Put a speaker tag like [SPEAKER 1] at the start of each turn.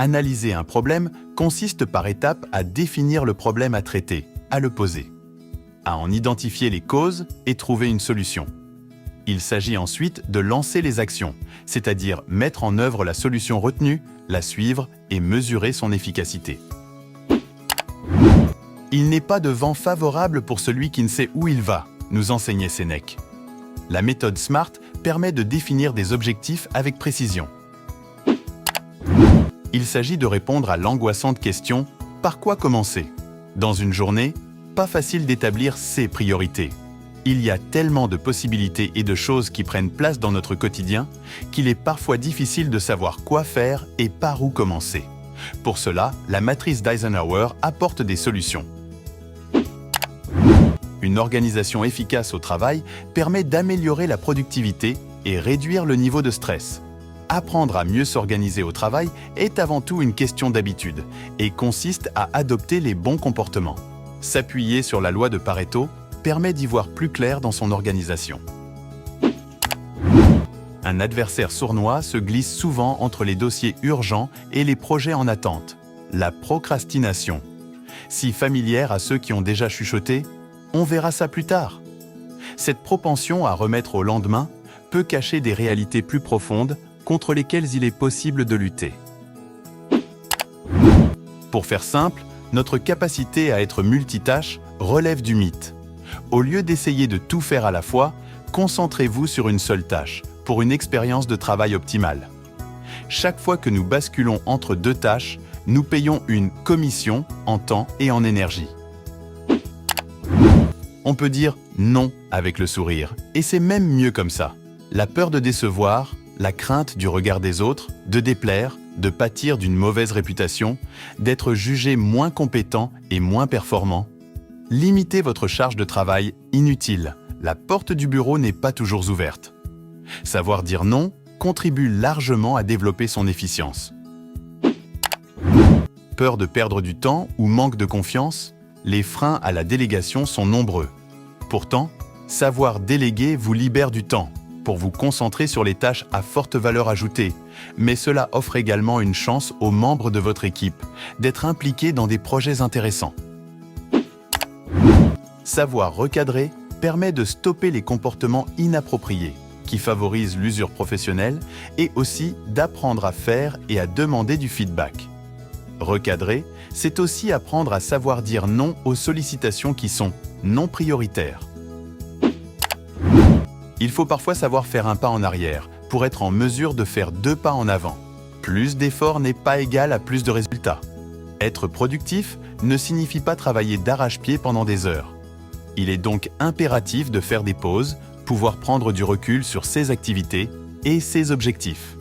[SPEAKER 1] Analyser un problème consiste par étapes à définir le problème à traiter, à le poser, à en identifier les causes et trouver une solution. Il s'agit ensuite de lancer les actions, c'est-à-dire mettre en œuvre la solution retenue, la suivre et mesurer son efficacité. Il n'est pas de vent favorable pour celui qui ne sait où il va, nous enseignait Sénèque. La méthode SMART permet de définir des objectifs avec précision. Il s'agit de répondre à l'angoissante question « Par quoi commencer ?» Dans une journée, pas facile d'établir ses priorités. Il y a tellement de possibilités et de choses qui prennent place dans notre quotidien qu'il est parfois difficile de savoir quoi faire et par où commencer. Pour cela, la matrice d'Eisenhower apporte des solutions. Une organisation efficace au travail permet d'améliorer la productivité et réduire le niveau de stress. Apprendre à mieux s'organiser au travail est avant tout une question d'habitude et consiste à adopter les bons comportements. S'appuyer sur la loi de Pareto permet d'y voir plus clair dans son organisation. Un adversaire sournois se glisse souvent entre les dossiers urgents et les projets en attente, la procrastination. Si familière à ceux qui ont déjà chuchoté, on verra ça plus tard. Cette propension à remettre au lendemain peut cacher des réalités plus profondes contre lesquelles il est possible de lutter. Pour faire simple, notre capacité à être multitâche relève du mythe. Au lieu d'essayer de tout faire à la fois, concentrez-vous sur une seule tâche pour une expérience de travail optimale. Chaque fois que nous basculons entre deux tâches, nous payons une commission en temps et en énergie. On peut dire non avec le sourire, et c'est même mieux comme ça. La peur de décevoir, la crainte du regard des autres, de déplaire, de pâtir d'une mauvaise réputation, d'être jugé moins compétent et moins performant. Limitez votre charge de travail inutile. La porte du bureau n'est pas toujours ouverte. Savoir dire non contribue largement à développer son efficience. Peur de perdre du temps ou manque de confiance, les freins à la délégation sont nombreux. Pourtant, savoir déléguer vous libère du temps pour vous concentrer sur les tâches à forte valeur ajoutée, mais cela offre également une chance aux membres de votre équipe d'être impliqués dans des projets intéressants. Savoir recadrer permet de stopper les comportements inappropriés qui favorisent l'usure professionnelle et aussi d'apprendre à faire et à demander du feedback. Recadrer, c'est aussi apprendre à savoir dire non aux sollicitations qui sont non prioritaires. Il faut parfois savoir faire un pas en arrière pour être en mesure de faire 2 pas en avant. Plus d'efforts n'est pas égal à plus de résultats. Être productif ne signifie pas travailler d'arrache-pied pendant des heures. Il est donc impératif de faire des pauses, pouvoir prendre du recul sur ses activités et ses objectifs.